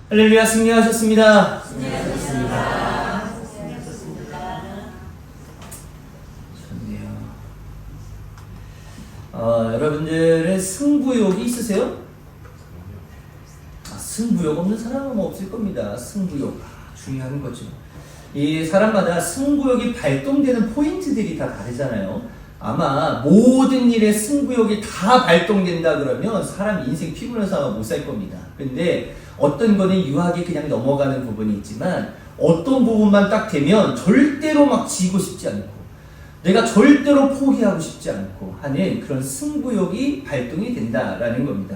할렐루야, 승리하셨습니다. 승리하셨습니다. 좋네요. 여러분들은 승부욕이 있으세요? 승부욕 없는 사람은 없을 겁니다. 승부욕 중요한 거죠. 이 사람마다 승부욕이 발동되는 포인트들이 다 다르잖아요. 아마 모든 일에 승부욕이 다 발동된다 그러면 사람 인생 피곤해서 못 살 겁니다. 근데 어떤 거는 유하게 그냥 넘어가는 부분이 있지만 어떤 부분만 딱 되면 절대로 막 지고 싶지 않고 내가 절대로 포기하고 싶지 않고 하는 그런 승부욕이 발동이 된다라는 겁니다.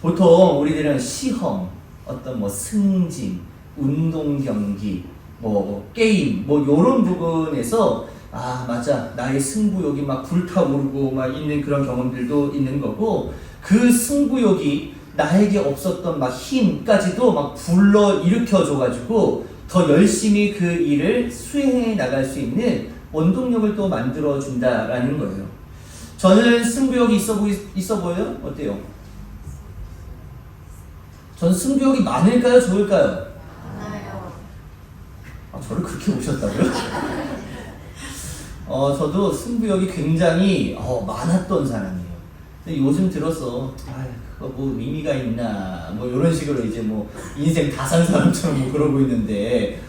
보통 우리들은 시험, 어떤 뭐 승진, 운동 경기, 뭐 게임, 뭐 요런 부분에서 아 맞아 나의 승부욕이 막 불타오르고 막 있는 그런 경험들도 있는 거고 그 승부욕이 나에게 없었던 막 힘까지도 막 불러 일으켜 줘가지고 더 열심히 그 일을 수행해 나갈 수 있는 원동력을 또 만들어 준다라는 거예요. 저는 승부욕이 있어 보여요? 어때요? 전 승부욕이 많을까요? 적을까요? 많아요. 저를 그렇게 보셨다고요? 저도 승부욕이 굉장히 많았던 사람이에요. 근데 요즘 들어서 그거 뭐 의미가 있나 뭐 이런 식으로 이제 뭐 인생 다 산 사람처럼 뭐 그러고 있는데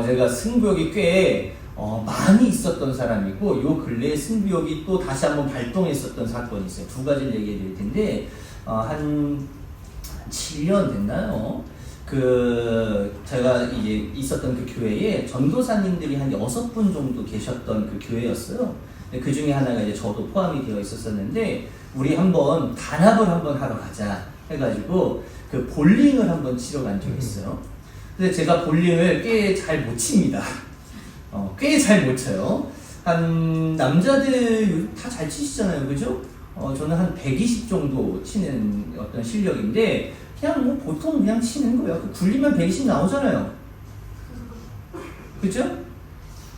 제가 승부욕이 꽤 많이 있었던 사람이고 요 근래에 승부욕이 또 다시 한번 발동했었던 사건이 있어요. 두 가지를 얘기해 드릴 텐데 한 7년 됐나요? 제가 이제 있었던 그 교회에 전도사님들이 한 6분 정도 계셨던 그 교회였어요. 그 중에 하나가 이제 저도 포함이 되어 있었었는데, 우리 한번 단합을 한번 하러 가자 해가지고, 그 볼링을 한번 치러 간 적이 있어요. 근데 제가 볼링을 꽤 잘 못 칩니다. 꽤 잘 못 쳐요. 남자들 다 잘 치시잖아요. 그죠? 저는 한 120 정도 치는 어떤 실력인데, 그냥 뭐 보통 그냥 치는 거예요. 굴리면 120 나오잖아요. 그죠?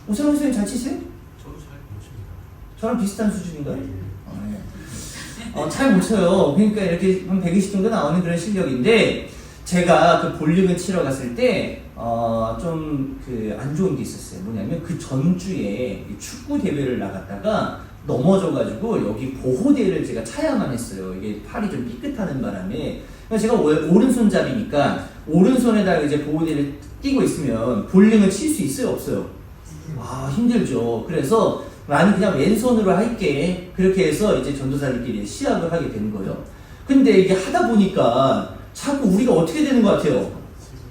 오세훈 선생님 잘 치세요? 저도 잘 못 칩니다. 저랑 비슷한 수준인가요? 잘 못 쳐요. 그러니까 이렇게 한 120 정도 나오는 그런 실력인데, 제가 그 볼링을 치러 갔을 때, 좀 안 좋은 게 있었어요. 뭐냐면 그 전주에 축구 대회를 나갔다가 넘어져가지고 여기 보호대를 제가 차야만 했어요. 이게 팔이 좀 삐끗하는 바람에. 제가 오른손잡이니까 오른손에다가 이제 보호대를 끼고 있으면 볼링을 칠 수 있어요? 없어요? 힘들죠. 그래서 나는 그냥 왼손으로 할게. 그렇게 해서 이제 전도사님끼리 시합을 하게 된 거예요. 근데 이게 하다 보니까 자꾸 우리가 어떻게 되는 것 같아요?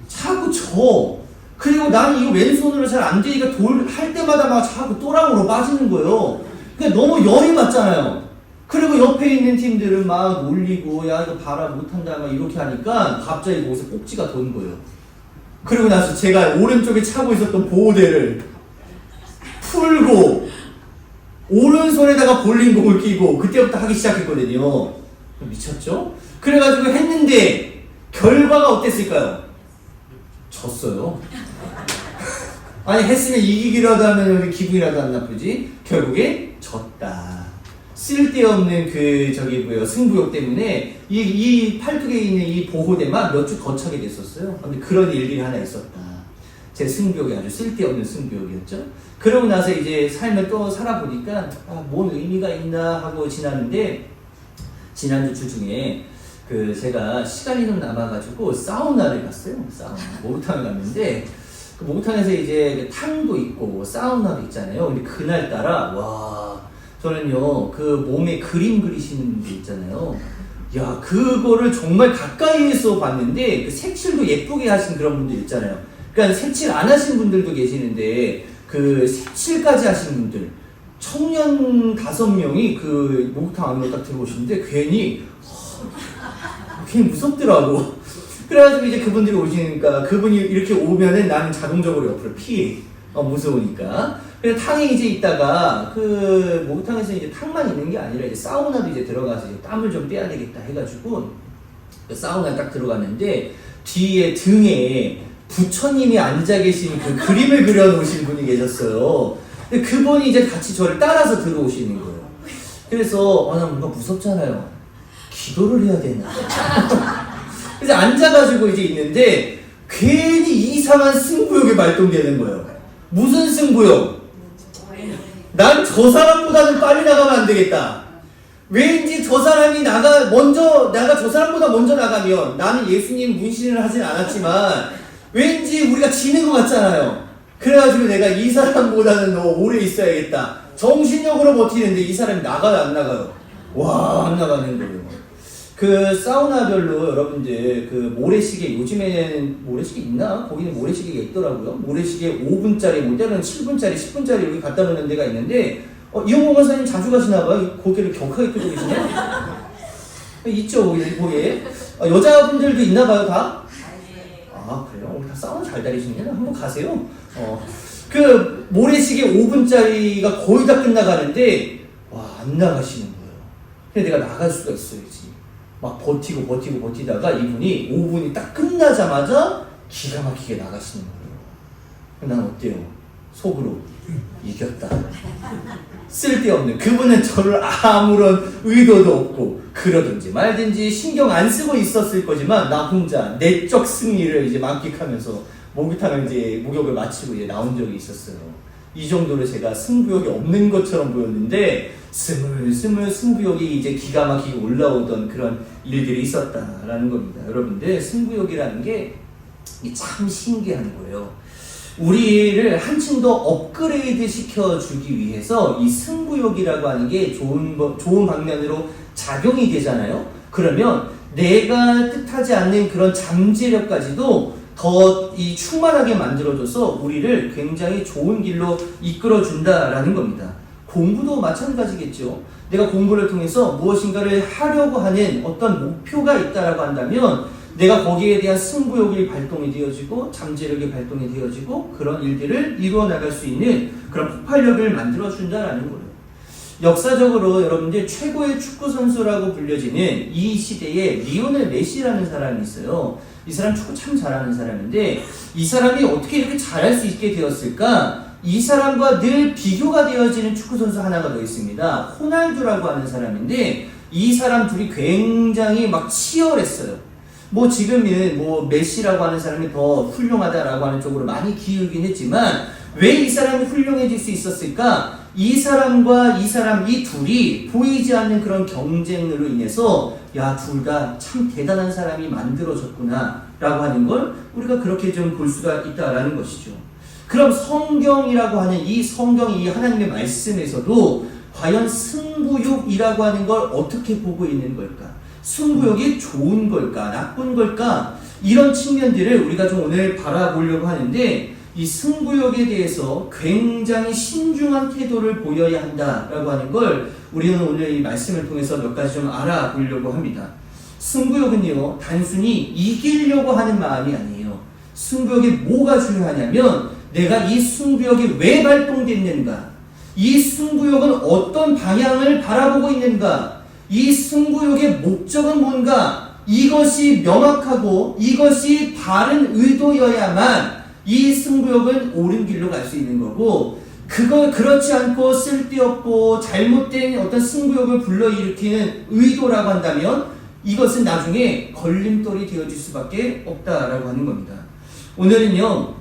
자꾸 져. 그리고 나는 이거 왼손으로 잘 안 되니까 할 때마다 막 자꾸 또랑으로 빠지는 거예요. 그러니까 너무 열이 받잖아요. 그리고 옆에 있는 팀들은 막 놀리고, 야, 이거 봐라, 못한다, 막 이렇게 하니까 갑자기 거기서 꼭지가 돈 거예요. 그리고 나서 제가 오른쪽에 차고 있었던 보호대를 풀고, 오른손에다가 볼링공을 끼고, 그때부터 하기 시작했거든요. 미쳤죠? 그래가지고 했는데, 결과가 어땠을까요? 졌어요. 아니, 했으면 이기기라도 하면 기분이라도 안 나쁘지? 결국에 졌다. 쓸데없는 승부욕 때문에 이 팔뚝에 있는 이 보호대만 몇 주 더 차게 됐었어요. 근데 그런 일들이 하나 있었다. 제 승부욕이 아주 쓸데없는 승부욕이었죠. 그러고 나서 이제 삶을 또 살아보니까 뭔 의미가 있나 하고 지났는데, 지난주 주중에 제가 시간이 좀 남아가지고 사우나를 갔어요. 목욕탕을 갔는데, 그 목욕탕에서 이제 탕도 있고 사우나도 있잖아요. 근데 그날따라 저는요, 그 몸에 그림 그리시는 분들 있잖아요. 야, 그거를 정말 가까이에서 봤는데, 그 색칠도 예쁘게 하신 그런 분들 있잖아요. 그러니까 색칠 안 하신 분들도 계시는데, 그 색칠까지 하신 분들, 청년 5명이 그 목욕탕 안으로 딱 들어오시는데, 괜히 무섭더라고. 그래가지고 이제 그분들이 오시니까, 그분이 이렇게 오면은 나는 자동적으로 옆으로 피해. 무서우니까. 그래서 탕에 이제 있다가 그 목욕탕에서 이제 탕만 있는 게 아니라 이제 사우나도 이제 들어가서 이제 땀을 좀 빼야 되겠다 해가지고 그 사우나에 딱 들어갔는데, 뒤에 등에 부처님이 앉아 계신 그 그림을 그려놓으신 분이 계셨어요. 근데 그분이 이제 같이 저를 따라서 들어오시는 거예요. 그래서 나 뭔가 무섭잖아요. 기도를 해야 되나? 그래서 앉아가지고 이제 있는데, 괜히 이상한 승부욕이 발동되는 거예요. 무슨 승부욕? 난 저 사람보다는 빨리 나가면 안 되겠다. 왠지 저 사람이 내가 저 사람보다 먼저 나가면, 나는 예수님 문신을 하진 않았지만 왠지 우리가 지는 것 같잖아요. 그래가지고 내가 이 사람보다는 더 오래 있어야겠다. 정신력으로 버티는데 이 사람이 나가요, 안 나가요? 와, 안 나가는 거예요. 그 사우나별로 여러분들 그 모래시계, 요즘에는 모래시계 있나? 거기는 모래시계가 있더라고요. 모래시계 5분짜리, 뭐 때로는 7분짜리, 10분짜리 여기 갖다 놓는 데가 있는데, 이용호 권사님 자주 가시나봐요. 고개를 격하게 끄고 계시네? 있죠, 거기에. 여자분들도 있나봐요, 다? 아, 그래요? 다 사우나 잘 다니시는 한번 가세요. 그 모래시계 5분짜리가 거의 다 끝나가는데, 와, 안 나가시는 거예요. 근데 내가 나갈 수가 있어야지. 막 버티다가 이분이 5분이 딱 끝나자마자 기가 막히게 나가시는 거예요. 난 어때요? 속으로 이겼다. 쓸데없는, 그분은 저를 아무런 의도도 없고 그러든지 말든지 신경 안 쓰고 있었을 거지만 나 혼자 내적 승리를 이제 만끽하면서 목욕을 마치고 이제 나온 적이 있었어요. 이 정도로 제가 승부욕이 없는 것처럼 보였는데 스물스물 승부욕이 이제 기가 막히게 올라오던 그런 일들이 있었다라는 겁니다. 여러분들, 승부욕이라는 게 참 신기한 거예요. 우리를 한층 더 업그레이드 시켜주기 위해서 이 승부욕이라고 하는 게 좋은 방면으로 작용이 되잖아요. 그러면 내가 뜻하지 않는 그런 잠재력까지도 더 충만하게 만들어줘서 우리를 굉장히 좋은 길로 이끌어준다라는 겁니다. 공부도 마찬가지겠죠. 내가 공부를 통해서 무엇인가를 하려고 하는 어떤 목표가 있다라고 한다면 내가 거기에 대한 승부욕이 발동이 되어지고 잠재력이 발동이 되어지고 그런 일들을 이루어 나갈 수 있는 그런 폭발력을 만들어준다라는 거예요. 역사적으로 여러분들 최고의 축구 선수라고 불려지는 이 시대에 리오넬 메시라는 사람이 있어요. 이 사람 축구 참 잘하는 사람인데 이 사람이 어떻게 이렇게 잘할 수 있게 되었을까? 이 사람과 늘 비교가 되어지는 축구 선수 하나가 더 있습니다. 호날두라고 하는 사람인데 이 사람 둘이 굉장히 막 치열했어요. 지금은 메시라고 하는 사람이 더 훌륭하다라고 하는 쪽으로 많이 기울긴 했지만 왜 이 사람이 훌륭해질 수 있었을까? 이 사람과 이 둘이 보이지 않는 그런 경쟁으로 인해서 둘 다 참 대단한 사람이 만들어졌구나 라고 하는 걸 우리가 그렇게 좀 볼 수가 있다라는 것이죠. 그럼 성경이라고 하는 이 성경이 하나님의 말씀에서도 과연 승부욕이라고 하는 걸 어떻게 보고 있는 걸까? 승부욕이 좋은 걸까? 나쁜 걸까? 이런 측면들을 우리가 좀 오늘 바라보려고 하는데 이 승부욕에 대해서 굉장히 신중한 태도를 보여야 한다라고 하는 걸 우리는 오늘 이 말씀을 통해서 몇 가지 좀 알아보려고 합니다. 승부욕은요, 단순히 이기려고 하는 마음이 아니에요. 승부욕이 뭐가 중요하냐면 내가 이 승부욕이 왜 발동됐는가? 이 승부욕은 어떤 방향을 바라보고 있는가? 이 승부욕의 목적은 뭔가? 이것이 명확하고 이것이 바른 의도여야만 이 승부욕은 옳은 길로 갈 수 있는 거고 그렇지 않고 쓸데없고 잘못된 어떤 승부욕을 불러일으키는 의도라고 한다면 이것은 나중에 걸림돌이 되어질 수밖에 없다라고 하는 겁니다. 오늘은요,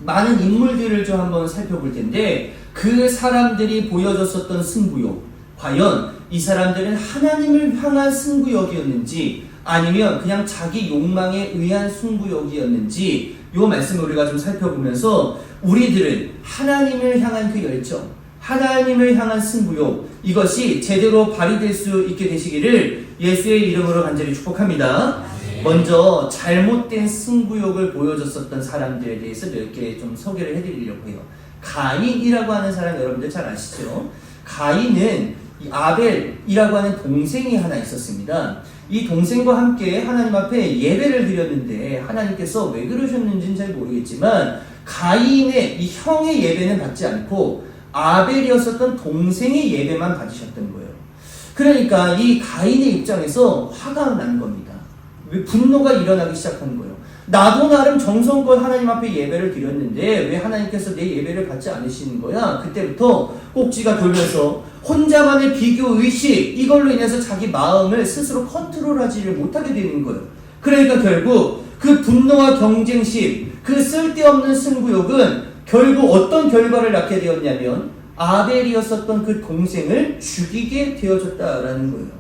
많은 인물들을 좀 한번 살펴볼 텐데 그 사람들이 보여줬었던 승부욕, 과연 이 사람들은 하나님을 향한 승부욕이었는지 아니면 그냥 자기 욕망에 의한 승부욕이었는지 이 말씀을 우리가 좀 살펴보면서 우리들은 하나님을 향한 그 열정, 하나님을 향한 승부욕, 이것이 제대로 발휘될 수 있게 되시기를 예수의 이름으로 간절히 축복합니다. 먼저 잘못된 승부욕을 보여줬었던 사람들에 대해서 몇 개 좀 소개를 해드리려고 해요. 가인이라고 하는 사람 여러분들 잘 아시죠? 가인은 이 아벨이라고 하는 동생이 하나 있었습니다. 이 동생과 함께 하나님 앞에 예배를 드렸는데 하나님께서 왜 그러셨는지는 잘 모르겠지만 가인의 이 형의 예배는 받지 않고 아벨이었었던 동생의 예배만 받으셨던 거예요. 그러니까 이 가인의 입장에서 화가 난 겁니다. 왜 분노가 일어나기 시작한 거예요. 나도 나름 정성껏 하나님 앞에 예배를 드렸는데 왜 하나님께서 내 예배를 받지 않으시는 거야? 그때부터 꼭지가 돌면서 혼자만의 비교의식, 이걸로 인해서 자기 마음을 스스로 컨트롤하지를 못하게 되는 거예요. 그러니까 결국 그 분노와 경쟁심, 그 쓸데없는 승부욕은 결국 어떤 결과를 낳게 되었냐면 아벨이었었던 그 동생을 죽이게 되어졌다라는 거예요.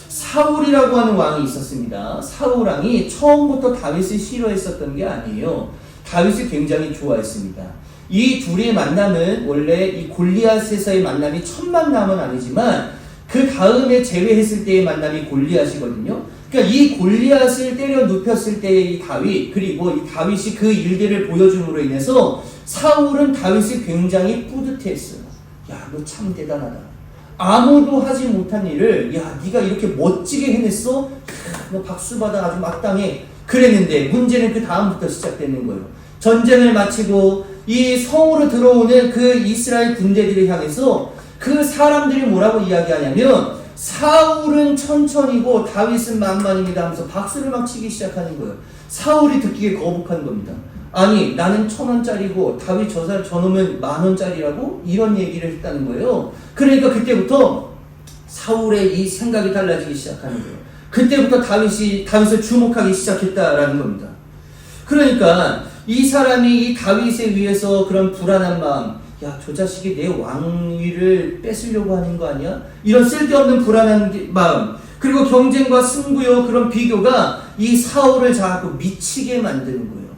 사울이라고 하는 왕이 있었습니다. 사울 왕이 처음부터 다윗을 싫어했었던 게 아니에요. 다윗을 굉장히 좋아했습니다. 이 둘의 만남은 원래 이 골리앗에서의 만남이 첫 만남은 아니지만 그 다음에 제외했을 때의 만남이 골리앗이거든요. 그러니까 이 골리앗을 때려 눕혔을 때의 이 다윗, 그리고 이 다윗이 그 일들을 보여줌으로 인해서 사울은 다윗이 굉장히 뿌듯했어요. 야, 너 참 대단하다. 아무도 하지 못한 일을 야, 네가 이렇게 멋지게 해냈어? 너 박수 받아, 아주 마땅해. 그랬는데 문제는 그 다음부터 시작되는 거예요. 전쟁을 마치고 이 성으로 들어오는 그 이스라엘 군대들을 향해서 그 사람들이 뭐라고 이야기하냐면 사울은 천천히고 다윗은 만만입니다 하면서 박수를 막 치기 시작하는 거예요. 사울이 듣기에 거북한 겁니다. 아니, 나는 1,000원짜리고 다윗 저놈은 10,000원짜리라고 이런 얘기를 했다는 거예요. 그러니까 그때부터 사울의 이 생각이 달라지기 시작하는 거예요. 그때부터 다윗을 주목하기 시작했다라는 겁니다. 그러니까 이 사람이 이 다윗에 의해서 그런 불안한 마음, 야, 저 자식이 내 왕위를 뺏으려고 하는 거 아니야? 이런 쓸데없는 불안한 마음, 그리고 경쟁과 승부요, 그런 비교가 이 사울을 자꾸 미치게 만드는 거예요.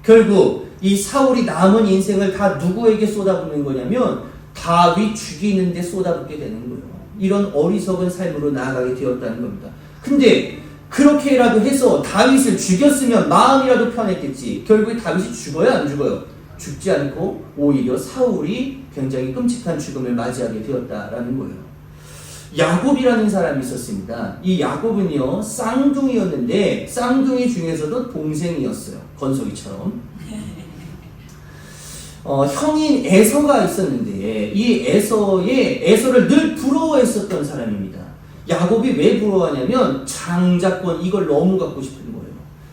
결국 이 사울이 남은 인생을 다 누구에게 쏟아붓는 거냐면 다윗 죽이는 데 쏟아붓게 되는 거예요. 이런 어리석은 삶으로 나아가게 되었다는 겁니다. 근데 그렇게라도 해서 다윗을 죽였으면 마음이라도 편했겠지. 결국에 다윗이 죽어요, 안 죽어요? 죽지 않고 오히려 사울이 굉장히 끔찍한 죽음을 맞이하게 되었다라는 거예요. 야곱이라는 사람이 있었습니다. 이 야곱은요, 쌍둥이였는데 쌍둥이 중에서도 동생이었어요. 건석이처럼. 형인 에서가 있었는데 이 에서를 늘 부러워했었던 사람입니다. 야곱이 왜 부러워하냐면 장자권, 이걸 너무 갖고 싶은 거예요.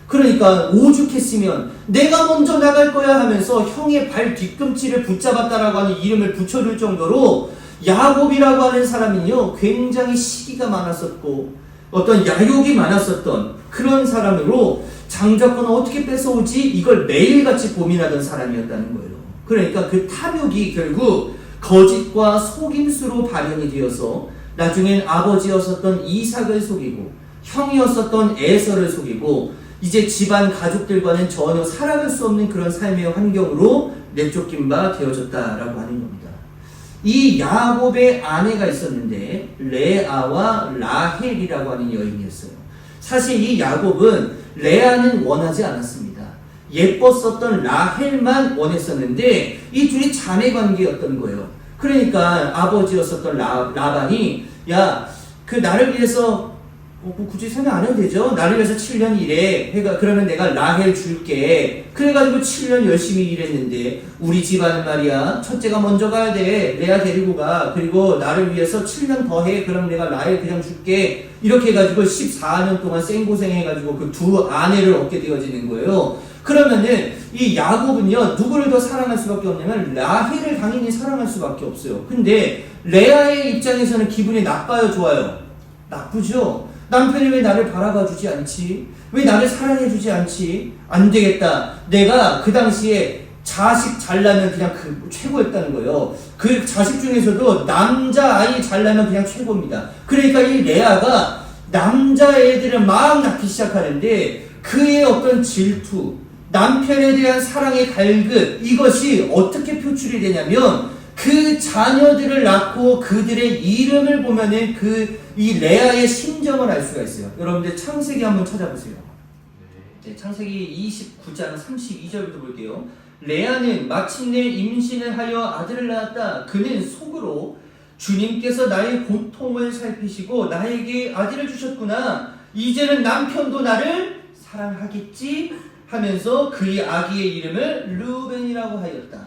그러니까 오죽했으면 내가 먼저 나갈 거야 하면서 형의 발 뒤꿈치를 붙잡았다라고 하는 이름을 붙여줄 정도로 야곱이라고 하는 사람은요, 굉장히 시기가 많았었고 어떤 야욕이 많았었던 그런 사람으로 장자권을 어떻게 뺏어오지, 이걸 매일같이 고민하던 사람이었다는 거예요. 그러니까 그 탐욕이 결국 거짓과 속임수로 발현이 되어서 나중엔 아버지였었던 이삭을 속이고 형이었었던 에서를 속이고 이제 집안 가족들과는 전혀 살아갈 수 없는 그런 삶의 환경으로 내쫓긴 바 되어졌다라고 하는 겁니다. 이 야곱의 아내가 있었는데 레아와 라헬이라고 하는 여인이었어요. 사실 이 야곱은 레아는 원하지 않았습니다. 예뻤었던 라헬만 원했었는데 이 둘이 자매 관계였던 거예요. 그러니까 아버지였었던 라반이 야, 그 나를 위해서 굳이 생각 안 해도 되죠? 나를 위해서 7년 일해. 그러면 내가 라헬 줄게. 그래가지고 7년 열심히 일했는데 우리 집안은 말이야, 첫째가 먼저 가야 돼. 레아 데리고 가. 그리고 나를 위해서 7년 더 해. 그럼 내가 라헬 그냥 줄게. 이렇게 해가지고 14년 동안 생고생해가지고 그 두 아내를 얻게 되어지는 거예요. 그러면은 이 야곱은요, 누구를 더 사랑할 수밖에 없냐면 라헬을 당연히 사랑할 수밖에 없어요. 근데 레아의 입장에서는 기분이 나빠요, 좋아요? 나쁘죠? 남편이 왜 나를 바라봐주지 않지? 왜 나를 사랑해주지 않지? 안 되겠다. 내가 그 당시에 자식 잘나면 그냥 그 최고였다는 거예요. 그 자식 중에서도 남자아이 잘나면 그냥 최고입니다. 그러니까 이 레아가 남자애들을 막 낳기 시작하는데 그의 어떤 질투, 남편에 대한 사랑의 갈급, 이것이 어떻게 표출이 되냐면 그 자녀들을 낳고 그들의 이름을 보면은 이 레아의 심정을 알 수가 있어요. 여러분들 창세기 한번 찾아보세요. 네, 창세기 29장 32절부터 볼게요. 레아는 마침내 임신을 하여 아들을 낳았다. 그는 속으로 주님께서 나의 고통을 살피시고 나에게 아들을 주셨구나. 이제는 남편도 나를 사랑하겠지 하면서 그의 아기의 이름을 루벤이라고 하였다.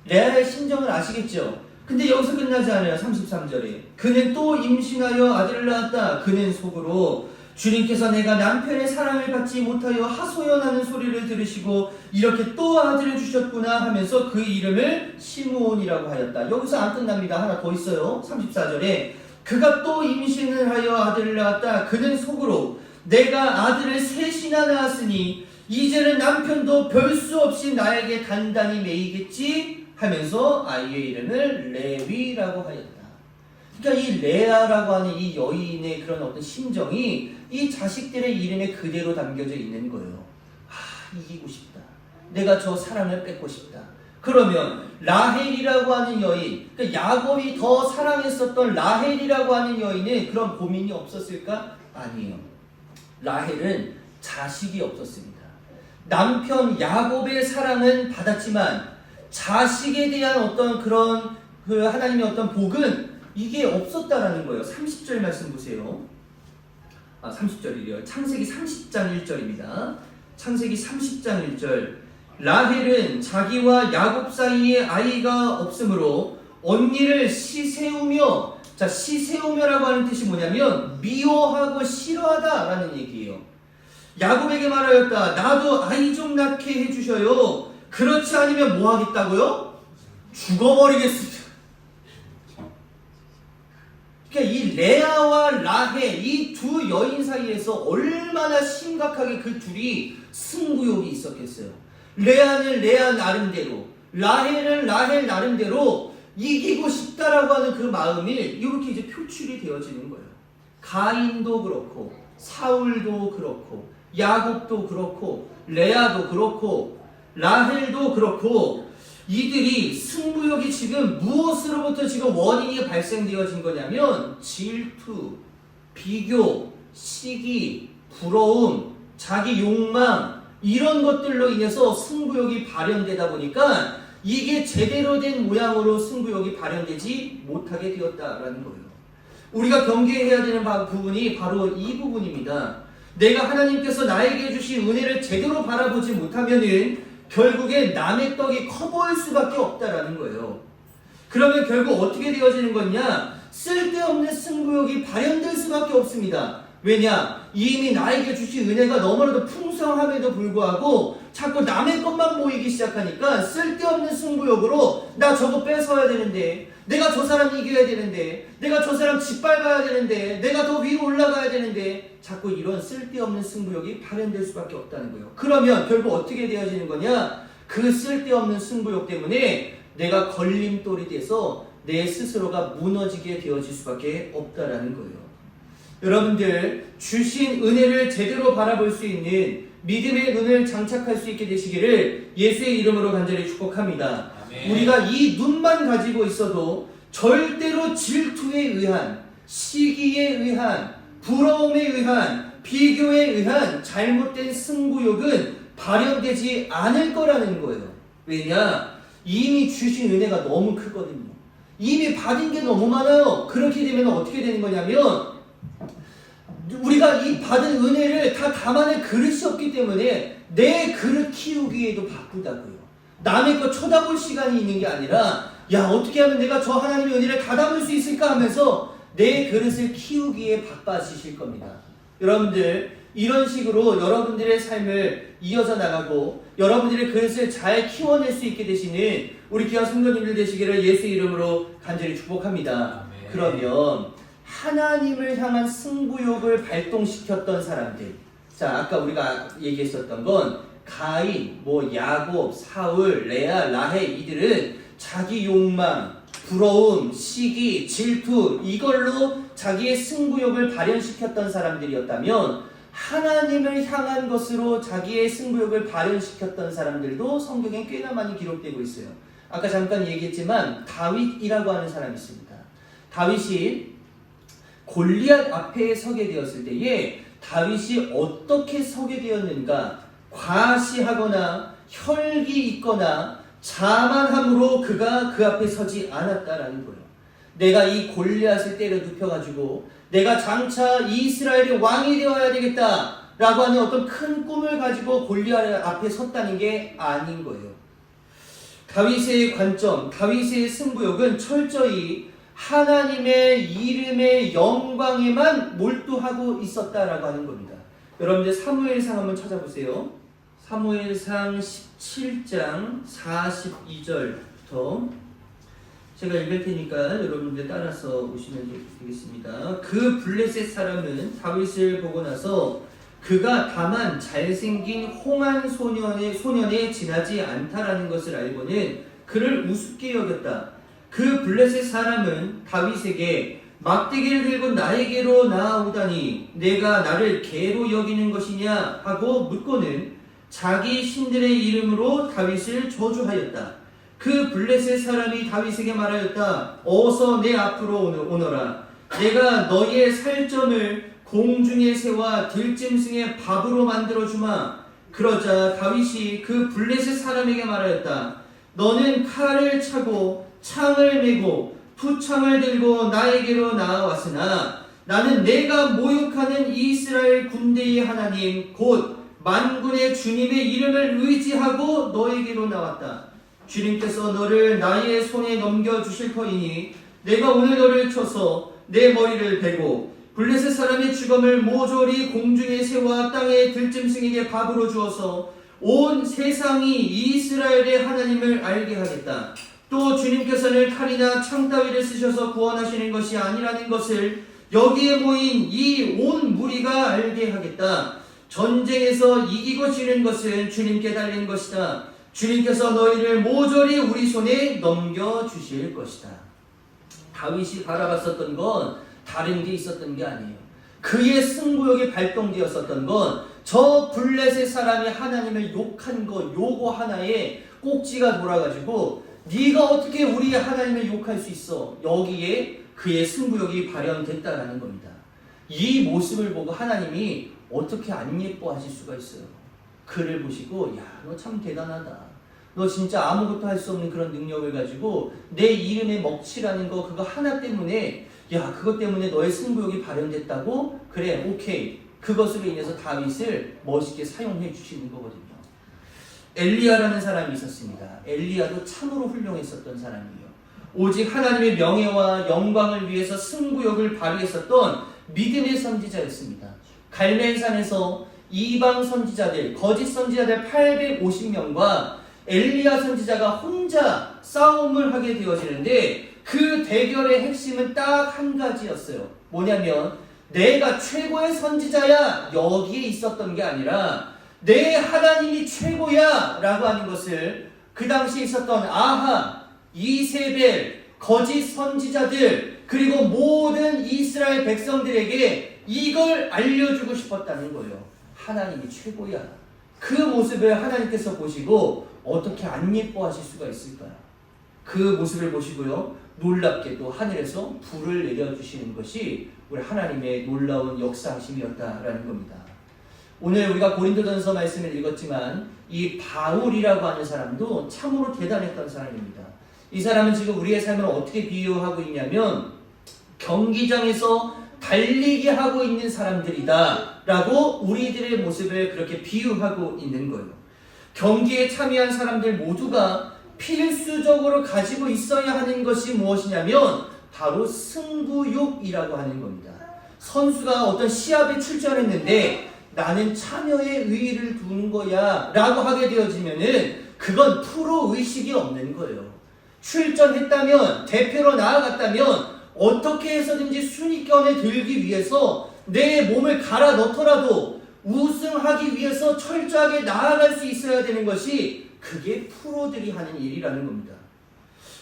레아의 심정을 아시겠죠? 근데 여기서 끝나지 않아요. 33절에 그는 또 임신하여 아들을 낳았다. 그는 속으로 주님께서 내가 남편의 사랑을 받지 못하여 하소연하는 소리를 들으시고 이렇게 또 아들을 주셨구나 하면서 그 이름을 시므온이라고 하였다. 여기서 안 끝납니다. 하나 더 있어요. 34절에 그가 또 임신을 하여 아들을 낳았다. 그는 속으로 내가 아들을 셋이나 낳았으니 이제는 남편도 별 수 없이 나에게 단단히 매이겠지 하면서 아이의 이름을 레위라고 하였다. 그러니까 이 레아라고 하는 이 여인의 그런 어떤 심정이 이 자식들의 이름에 그대로 담겨져 있는 거예요. 이기고 싶다. 내가 저 사랑을 뺏고 싶다. 그러면 라헬이라고 하는 여인, 그러니까 야곱이 더 사랑했었던 라헬이라고 하는 여인은 그런 고민이 없었을까? 아니에요. 라헬은 자식이 없었습니다. 남편 야곱의 사랑은 받았지만 자식에 대한 어떤 그런 그 하나님의 어떤 복은 이게 없었다라는 거예요. 30절 말씀 보세요. 30절이래요. 창세기 30장 1절입니다. 창세기 30장 1절. 라헬은 자기와 야곱 사이에 아이가 없으므로 언니를 시세우며, 자, 시세우며라고 하는 뜻이 뭐냐면 미워하고 싫어하다라는 얘기예요. 야곱에게 말하였다. 나도 아이 좀 낳게 해주셔요. 그렇지 않으면 뭐 하겠다고요? 죽어버리겠습니다. 그러니까 이 레아와 라헬 이 두 여인 사이에서 얼마나 심각하게 그 둘이 승부욕이 있었겠어요. 레아는 레아 나름대로, 라헬은 라헬 나름대로 이기고 싶다라고 하는 그 마음이 이렇게 이제 표출이 되어지는 거예요. 가인도 그렇고 사울도 그렇고 야곱도 그렇고 레아도 그렇고 라헬도 그렇고 이들이 승부욕이 지금 무엇으로부터 지금 원인이 발생되어진 거냐면 질투, 비교, 시기, 부러움, 자기 욕망 이런 것들로 인해서 승부욕이 발현되다 보니까 이게 제대로 된 모양으로 승부욕이 발현되지 못하게 되었다라는 거예요. 우리가 경계해야 되는 부분이 바로 이 부분입니다. 내가 하나님께서 나에게 주신 은혜를 제대로 바라보지 못하면은 결국에 남의 떡이 커 보일 수밖에 없다라는 거예요. 그러면 결국 어떻게 되어지는 거냐? 쓸데없는 승부욕이 발현될 수밖에 없습니다. 왜냐? 이미 나에게 주신 은혜가 너무나도 풍성함에도 불구하고 자꾸 남의 것만 모이기 시작하니까 쓸데없는 승부욕으로 나 저거 뺏어야 되는데, 내가 저 사람 이겨야 되는데, 내가 저 사람 짓밟아야 되는데, 내가 더 위로 올라가야 되는데, 자꾸 이런 쓸데없는 승부욕이 발현될 수밖에 없다는 거예요. 그러면 결국 어떻게 되어지는 거냐? 그 쓸데없는 승부욕 때문에 내가 걸림돌이 돼서 내 스스로가 무너지게 되어질 수밖에 없다라는 거예요. 여러분들 주신 은혜를 제대로 바라볼 수 있는 믿음의 눈을 장착할 수 있게 되시기를 예수의 이름으로 간절히 축복합니다. 아멘. 우리가 이 눈만 가지고 있어도 절대로 질투에 의한, 시기에 의한, 부러움에 의한, 비교에 의한 잘못된 승부욕은 발현되지 않을 거라는 거예요. 왜냐? 이미 주신 은혜가 너무 크거든요. 이미 받은 게 너무 많아요. 그렇게 되면 어떻게 되는 거냐면 우리가 이 받은 은혜를 다 담아낼 그릇이 없기 때문에 내 그릇 키우기에도 바쁘다고요. 남의 거 쳐다볼 시간이 있는 게 아니라 야, 어떻게 하면 내가 저 하나님의 은혜를 다 담을 수 있을까 하면서 내 그릇을 키우기에 바빠지실 겁니다. 여러분들 이런 식으로 여러분들의 삶을 이어져 나가고 여러분들의 그릇을 잘 키워낼 수 있게 되시는 우리 귀한 성도님들 되시기를 예수 이름으로 간절히 축복합니다. 아멘. 그러면 하나님을 향한 승부욕을 발동시켰던 사람들, 자 아까 우리가 얘기했었던 건 가인, 야곱, 사울, 레아, 라헬 이들은 자기 욕망, 부러움, 시기, 질투 이걸로 자기의 승부욕을 발현시켰던 사람들이었다면 하나님을 향한 것으로 자기의 승부욕을 발현시켰던 사람들도 성경에 꽤나 많이 기록되고 있어요. 아까 잠깐 얘기했지만 다윗이라고 하는 사람이 있습니다. 다윗이 골리앗 앞에 서게 되었을 때에 다윗이 어떻게 서게 되었는가? 과시하거나 혈기 있거나 자만함으로 그가 그 앞에 서지 않았다라는 거예요. 내가 이 골리앗을 때려 눕혀가지고 내가 장차 이스라엘의 왕이 되어야 되겠다라고 하는 어떤 큰 꿈을 가지고 골리앗 앞에 섰다는 게 아닌 거예요. 다윗의 관점, 다윗의 승부욕은 철저히 하나님의 이름의 영광에만 몰두하고 있었다라고 하는 겁니다. 여러분들 사무엘상 한번 찾아보세요. 사무엘상 17장 42절부터 제가 읽을 테니까 여러분들 따라서 오시면 되겠습니다. 그 블레셋 사람은 다윗을 보고 나서 그가 다만 잘생긴 홍한 소년에 지나지 않다라는 것을 알고는 그를 우습게 여겼다. 그 블레셋 사람은 다윗에게 막대기를 들고 나에게로 나아오다니 내가 나를 개로 여기는 것이냐 하고 묻고는 자기 신들의 이름으로 다윗을 저주하였다. 그 블레셋 사람이 다윗에게 말하였다. 어서 내 앞으로 오너라. 내가 너희의 살점을 공중의 새와 들짐승의 밥으로 만들어주마. 그러자 다윗이 그 블레셋 사람에게 말하였다. 너는 칼을 차고 창을 메고 투창을 들고 나에게로 나아왔으나 나는 내가 모욕하는 이스라엘 군대의 하나님 곧 만군의 주님의 이름을 의지하고 너에게로 나왔다. 주님께서 너를 나의 손에 넘겨주실 터이니 내가 오늘 너를 쳐서 내 머리를 베고 블레셋 사람의 주검을 모조리 공중의 새와 땅의 들짐승에게 밥으로 주어서 온 세상이 이스라엘의 하나님을 알게 하겠다. 또 주님께서는 칼이나 창 따위를 쓰셔서 구원하시는 것이 아니라는 것을 여기에 모인 이 온 무리가 알게 하겠다. 전쟁에서 이기고 지는 것은 주님께 달린 것이다. 주님께서 너희를 모조리 우리 손에 넘겨주실 것이다. 다윗이 바라봤었던 건 다른 게 있었던 게 아니에요. 그의 승부욕이 발동되었었던 건 저 블레셋 사람이 하나님을 욕한 거 요거 하나에 꼭지가 돌아가지고 네가 어떻게 우리 하나님을 욕할 수 있어? 여기에 그의 승부욕이 발현됐다라는 겁니다. 이 모습을 보고 하나님이 어떻게 안 예뻐하실 수가 있어요. 그를 보시고 야, 너 참 대단하다. 너 진짜 아무것도 할 수 없는 그런 능력을 가지고 내 이름에 먹칠하는 거 그거 하나 때문에 야, 그것 때문에 너의 승부욕이 발현됐다고? 그래, 오케이. 그것으로 인해서 다윗을 멋있게 사용해 주시는 거거든요. 엘리야라는 사람이 있었습니다. 엘리야도 참으로 훌륭했었던 사람이에요. 오직 하나님의 명예와 영광을 위해서 승부욕을 발휘했었던 믿음의 선지자였습니다. 갈멜산에서 이방 선지자들, 거짓 선지자들 850명과 엘리야 선지자가 혼자 싸움을 하게 되어지는데 그 대결의 핵심은 딱 한 가지였어요. 뭐냐면 내가 최고의 선지자야 여기에 있었던 게 아니라 내 하나님이 최고야 라고 하는 것을 그 당시에 있었던 아하, 이세벨, 거짓 선지자들 그리고 모든 이스라엘 백성들에게 이걸 알려주고 싶었다는 거예요. 하나님이 최고야. 그 모습을 하나님께서 보시고 어떻게 안 예뻐하실 수가 있을까요? 그 모습을 보시고요, 놀랍게 또 하늘에서 불을 내려주시는 것이 우리 하나님의 놀라운 역사하심이었다라는 겁니다. 오늘 우리가 고린도전서 말씀을 읽었지만 이 바울이라고 하는 사람도 참으로 대단했던 사람입니다. 이 사람은 지금 우리의 삶을 어떻게 비유하고 있냐면 경기장에서 달리기 하고 있는 사람들이다 라고 우리들의 모습을 그렇게 비유하고 있는 거예요. 경기에 참여한 사람들 모두가 필수적으로 가지고 있어야 하는 것이 무엇이냐면 바로 승부욕이라고 하는 겁니다. 선수가 어떤 시합에 출전했는데 나는 참여의 의의를 두는 거야 라고 하게 되어지면은 그건 프로 의식이 없는 거예요. 출전했다면, 대표로 나아갔다면 어떻게 해서든지 순위권에 들기 위해서 내 몸을 갈아 넣더라도 우승하기 위해서 철저하게 나아갈 수 있어야 되는 것이 그게 프로들이 하는 일이라는 겁니다.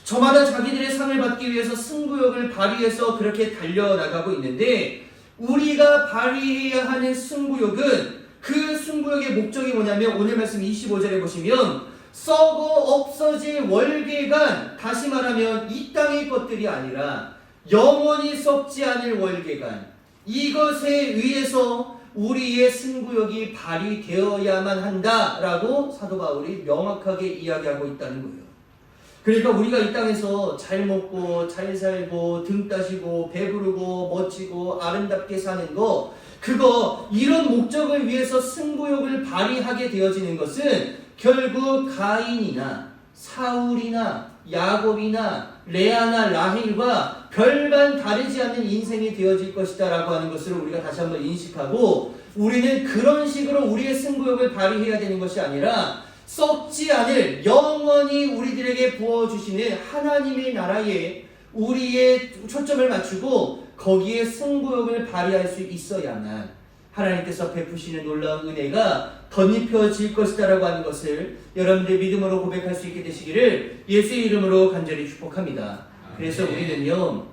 저마다 자기들의 상을 받기 위해서 승부욕을 발휘해서 그렇게 달려나가고 있는데 우리가 발휘해야 하는 승부욕은 그 승부욕의 목적이 뭐냐면 오늘 말씀 25절에 보시면 썩어 없어질 월계관, 다시 말하면 이 땅의 것들이 아니라 영원히 썩지 않을 월계관, 이것에 의해서 우리의 승부욕이 발휘되어야만 한다라고 사도 바울이 명확하게 이야기하고 있다는 거예요. 그러니까 우리가 이 땅에서 잘 먹고 잘 살고 등 따시고 배부르고 멋지고 아름답게 사는 거, 그거 이런 목적을 위해서 승부욕을 발휘하게 되어지는 것은 결국 가인이나 사울이나 야곱이나 레아나 라헬과 별반 다르지 않는 인생이 되어질 것이다 라고 하는 것을 우리가 다시 한번 인식하고, 우리는 그런 식으로 우리의 승부욕을 발휘해야 되는 것이 아니라 썩지 않을 영원히 우리들에게 부어주시는 하나님의 나라에 우리의 초점을 맞추고 거기에 승부욕을 발휘할 수 있어야만 하나님께서 베푸시는 놀라운 은혜가 덧입혀질 것이다라고 하는 것을 여러분들 믿음으로 고백할 수 있게 되시기를 예수의 이름으로 간절히 축복합니다. 그래서 우리는요,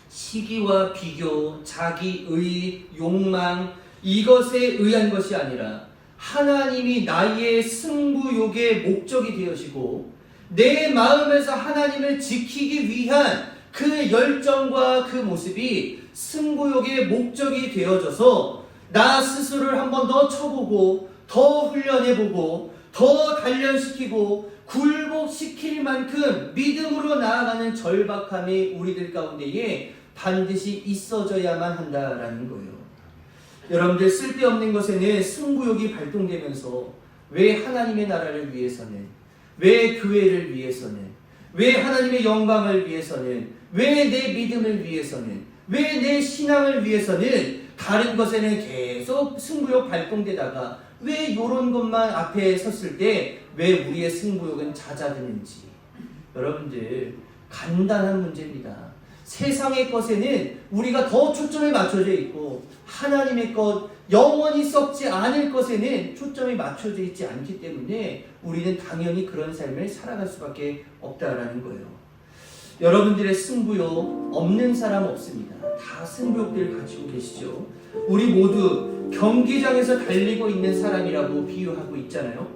시기와 비교, 자기의, 욕망, 이것에 의한 것이 아니라 하나님이 나의 승부욕의 목적이 되어지고 내 마음에서 하나님을 지키기 위한 그 열정과 그 모습이 승부욕의 목적이 되어져서 나 스스로를 한 번 더 쳐보고 더 훈련해보고 더 단련시키고 굴복시킬 만큼 믿음으로 나아가는 절박함이 우리들 가운데에 반드시 있어져야만 한다라는 거예요. 여러분들, 쓸데없는 것에는 승부욕이 발동되면서 왜 하나님의 나라를 위해서는, 왜 교회를 위해서는, 왜 하나님의 영광을 위해서는, 왜 내 믿음을 위해서는, 왜 내 신앙을 위해서는 다른 것에는 계속 승부욕 발동되다가 왜 이런 것만 앞에 섰을 때 왜 우리의 승부욕은 잦아드는지, 여러분들 간단한 문제입니다. 세상의 것에는 우리가 더 초점이 맞춰져 있고 하나님의 것, 영원히 썩지 않을 것에는 초점이 맞춰져 있지 않기 때문에 우리는 당연히 그런 삶을 살아갈 수밖에 없다라는 거예요. 여러분들의 승부욕 없는 사람 없습니다. 다 승부욕들을 가지고 계시죠. 우리 모두 경기장에서 달리고 있는 사람이라고 비유하고 있잖아요.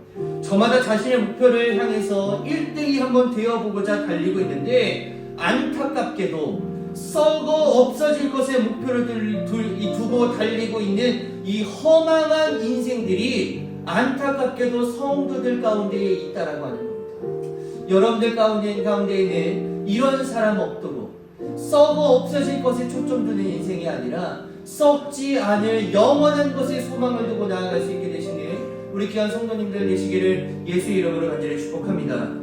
저마다 자신의 목표를 향해서 1등이 한번 되어보고자 달리고 있는데 안타깝게도 썩어 없어질 것에 목표를 두고 달리고 있는 이 허망한 인생들이 안타깝게도 성도들 가운데에 있다라고 하는 겁니다. 여러분들 가운데에는 이런 사람 없도록 썩어 없어질 것에 초점 두는 인생이 아니라 썩지 않을 영원한 것에 소망을 두고 나아갈 수 있게 되시는 우리 귀한 성도님들 되시기를 예수 이름으로 간절히 축복합니다.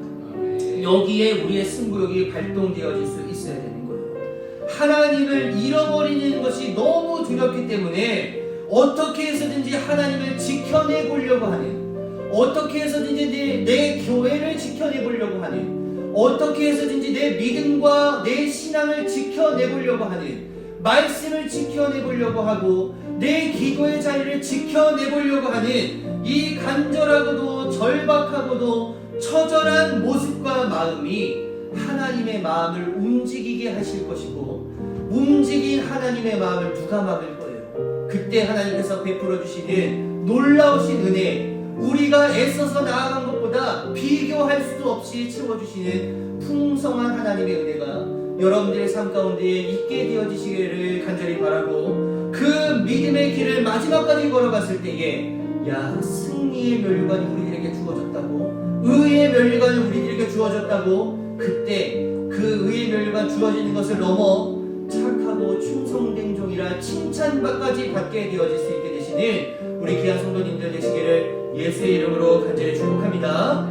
여기에 우리의 승부욕이 발동되어질 수 있어야 되는 거예요. 하나님을 잃어버리는 것이 너무 두렵기 때문에 어떻게 해서든지 하나님을 지켜내 보려고 하는, 어떻게 해서든지 내 교회를 지켜내 보려고 하는, 어떻게 해서든지 내 믿음과 내 신앙을 지켜내 보려고 하는, 말씀을 지켜내 보려고 하고 내 기도의 자리를 지켜내 보려고 하는 이 간절하고도 절박하고도 처절한 모습과 마음이 하나님의 마음을 움직이게 하실 것이고, 움직인 하나님의 마음을 누가 막을 거예요? 그때 하나님께서 베풀어 주시는 놀라우신 은혜, 우리가 애써서 나아간 것보다 비교할 수도 없이 채워주시는 풍성한 하나님의 은혜가 여러분들의 삶 가운데 있게 되어지시기를 간절히 바라고, 그 믿음의 길을 마지막까지 걸어갔을 때에 야, 승리의 면류관이 우리들에게 주어졌다고, 의의 면류관이 우리들에게 주어졌다고, 그때 그 의의 면류관 주어지는 것을 넘어 착하고 충성된 종이라 칭찬받까지 받게 되어질 수 있게 되시는 우리 귀한 성도님들 되시기를 예수의 이름으로 간절히 축복합니다.